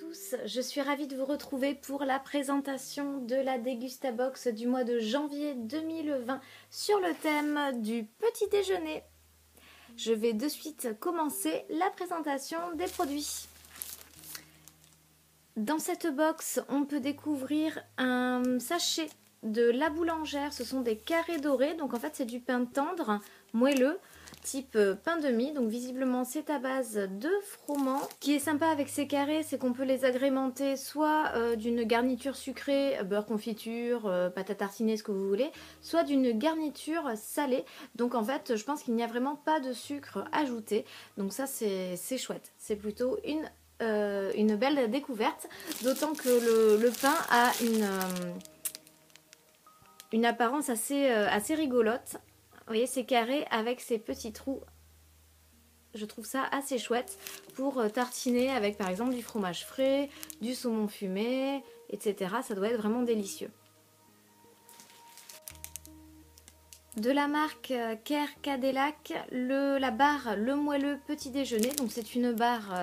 tous, je suis ravie de vous retrouver pour la présentation de la Dégustabox du mois de janvier 2020 sur le thème du petit déjeuner. Je vais de suite commencer la présentation des produits. Dans cette box, on peut découvrir un sachet de La Boulangère. Ce sont des carrés dorés, donc en fait c'est du pain tendre, moelleux, type pain de mie. Donc visiblement c'est à base de froment. Ce qui est sympa avec ces carrés, c'est qu'on peut les agrémenter soit d'une garniture sucrée, beurre confiture, pâte à tartiner, ce que vous voulez, soit d'une garniture salée. Donc en fait je pense qu'il n'y a vraiment pas de sucre ajouté. Donc ça c'est chouette, c'est plutôt une belle découverte, d'autant que le pain a une apparence assez rigolote. Vous voyez, c'est carré avec ces petits trous. Je trouve ça assez chouette pour tartiner avec par exemple du fromage frais, du saumon fumé, etc. Ça doit être vraiment délicieux. De la marque Care Cadillac, la barre Le Moelleux Petit Déjeuner. Donc c'est une barre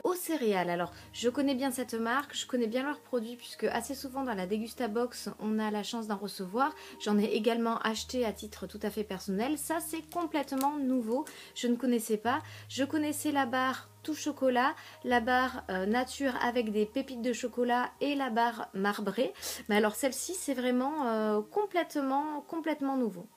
aux céréales. Alors je connais bien cette marque, je connais bien leurs produits puisque assez souvent dans la Dégustabox on a la chance d'en recevoir. J'en ai également acheté à titre tout à fait personnel. Ça c'est complètement nouveau, je ne connaissais pas. Je connaissais la barre tout chocolat, la barre nature avec des pépites de chocolat et la barre marbrée. Mais alors celle-ci c'est vraiment complètement nouveau.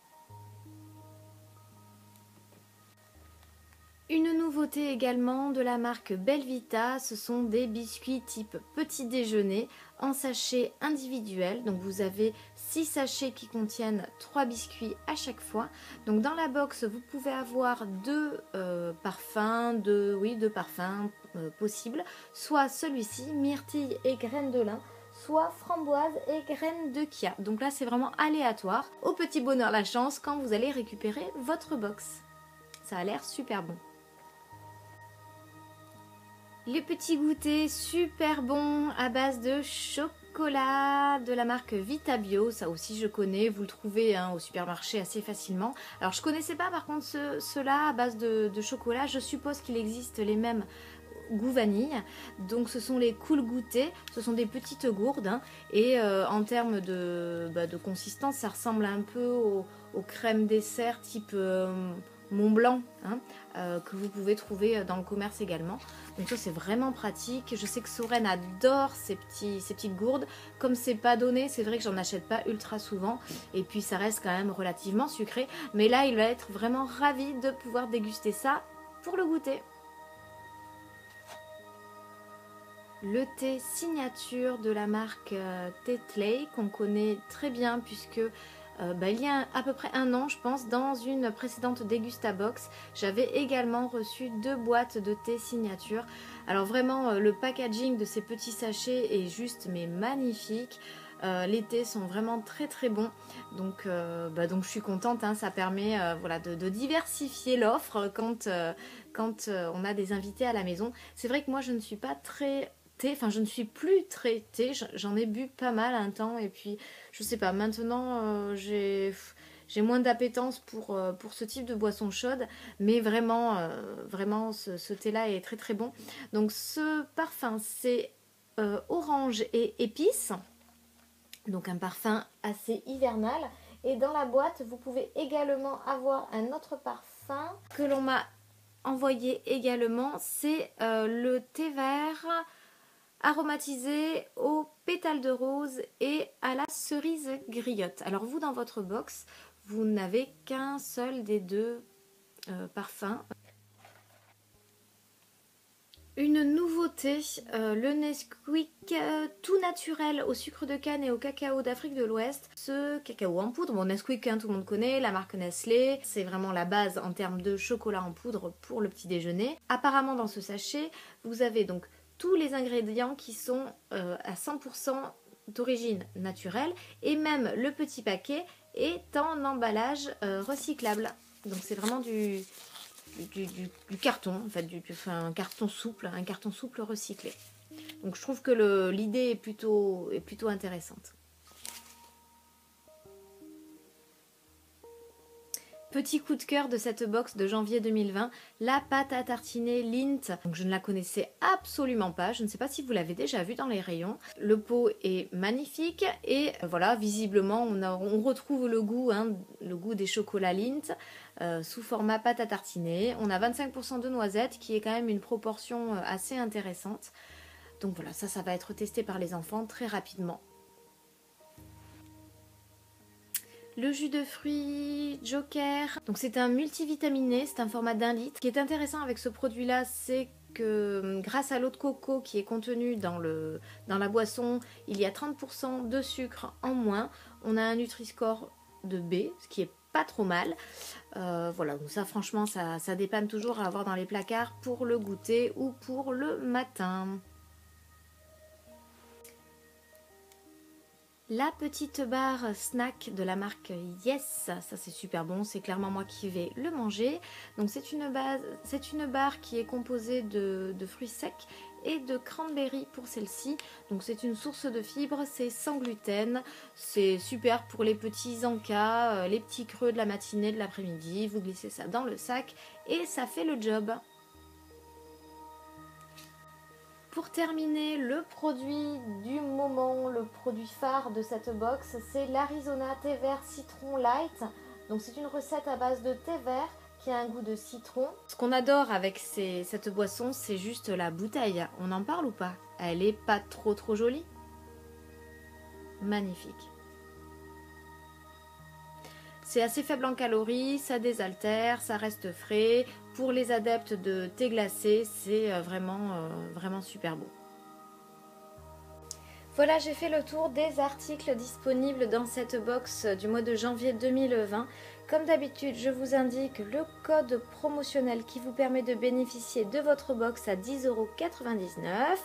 Une nouveauté également de la marque Belvita, ce sont des biscuits type petit déjeuner en sachet individuel. Donc vous avez 6 sachets qui contiennent 3 biscuits à chaque fois. Donc dans la box, vous pouvez avoir deux parfums, deux parfums possibles. Soit celui-ci, myrtille et graines de lin, soit framboise et graines de chia. Donc là c'est vraiment aléatoire. Au petit bonheur la chance quand vous allez récupérer votre box. Ça a l'air super bon. Les petits goûters super bons à base de chocolat de la marque Vita Bio. Ça aussi je connais, vous le trouvez au supermarché assez facilement. Alors je connaissais pas par contre ceux-là à base de chocolat. Je suppose qu'il existe les mêmes goût vanille. Donc ce sont les Cool Goûter, ce sont des petites gourdes et en termes de consistance ça ressemble un peu aux crèmes dessert type Mont Blanc que vous pouvez trouver dans le commerce également. Donc ça c'est vraiment pratique. Je sais que Soren adore ces petites gourdes. Comme c'est pas donné, c'est vrai que j'en achète pas ultra souvent et puis ça reste quand même relativement sucré. Mais là il va être vraiment ravi de pouvoir déguster ça pour le goûter. Le thé signature de la marque Tetley qu'on connaît très bien puisque il y a à peu près un an je pense dans une précédente Dégustabox j'avais également reçu 2 boîtes de thé signature. Alors vraiment le packaging de ces petits sachets est juste mais magnifique. Les thés sont vraiment très bons donc je suis contente, ça permet de diversifier l'offre quand on a des invités à la maison. C'est vrai que moi je ne suis pas très thé, enfin je ne suis plus très thé, j'en ai bu pas mal un temps et puis je sais pas, maintenant j'ai moins d'appétence pour ce type de boisson chaude, mais vraiment ce thé là est très bon. Donc ce parfum c'est orange et épices, donc un parfum assez hivernal. Et dans la boîte vous pouvez également avoir un autre parfum que l'on m'a envoyé également, c'est le thé vert aromatisé aux pétales de rose et à la cerise griotte. Alors vous dans votre box, vous n'avez qu'un seul des deux parfums. Une nouveauté, le Nesquik tout naturel au sucre de canne et au cacao d'Afrique de l'Ouest. Ce cacao en poudre, bon Nesquik tout le monde connaît, la marque Nestlé, c'est vraiment la base en termes de chocolat en poudre pour le petit déjeuner. Apparemment dans ce sachet, vous avez donc tous les ingrédients qui sont à 100% d'origine naturelle et même le petit paquet est en emballage recyclable. Donc c'est vraiment du carton, en fait, un carton souple recyclé. Donc je trouve que l'idée est plutôt intéressante. Petit coup de cœur de cette box de janvier 2020, la pâte à tartiner Lindt. Donc je ne la connaissais absolument pas, je ne sais pas si vous l'avez déjà vue dans les rayons. Le pot est magnifique et voilà, visiblement on retrouve le goût, hein, le goût des chocolats Lindt sous format pâte à tartiner. On a 25% de noisettes qui est quand même une proportion assez intéressante. Donc voilà, ça va être testé par les enfants très rapidement. Le jus de fruits Joker, donc c'est un multivitaminé, c'est un format d'1 litre. Ce qui est intéressant avec ce produit là, c'est que grâce à l'eau de coco qui est contenue dans la boisson, il y a 30% de sucre en moins. On a un Nutri-Score de B, ce qui est pas trop mal. Voilà, donc ça franchement ça dépanne toujours à avoir dans les placards pour le goûter ou pour le matin. La petite barre snack de la marque Yes, ça c'est super bon, c'est clairement moi qui vais le manger. Donc c'est une barre qui est composée de fruits secs et de cranberry pour celle-ci. Donc c'est une source de fibres, c'est sans gluten, c'est super pour les petits encas, les petits creux de la matinée, de l'après-midi. Vous glissez ça dans le sac et ça fait le job. Pour terminer, le produit du moment, le produit phare de cette box, c'est l'Arizona thé vert citron light. Donc c'est une recette à base de thé vert qui a un goût de citron. Ce qu'on adore avec cette boisson, c'est juste la bouteille. On en parle ou pas? Elle est pas trop jolie? Magnifique. C'est assez faible en calories, ça désaltère, ça reste frais. Pour les adeptes de thé glacé, c'est vraiment super bon. Voilà, j'ai fait le tour des articles disponibles dans cette box du mois de janvier 2020. Comme d'habitude, je vous indique le code promotionnel qui vous permet de bénéficier de votre box à 10,99 €.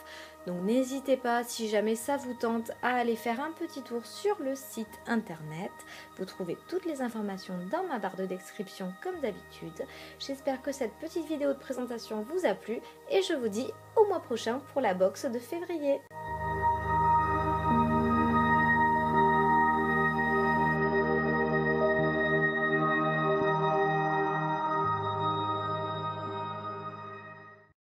Donc n'hésitez pas, si jamais ça vous tente, à aller faire un petit tour sur le site internet. Vous trouvez toutes les informations dans ma barre de description comme d'habitude. J'espère que cette petite vidéo de présentation vous a plu et je vous dis au mois prochain pour la box de février.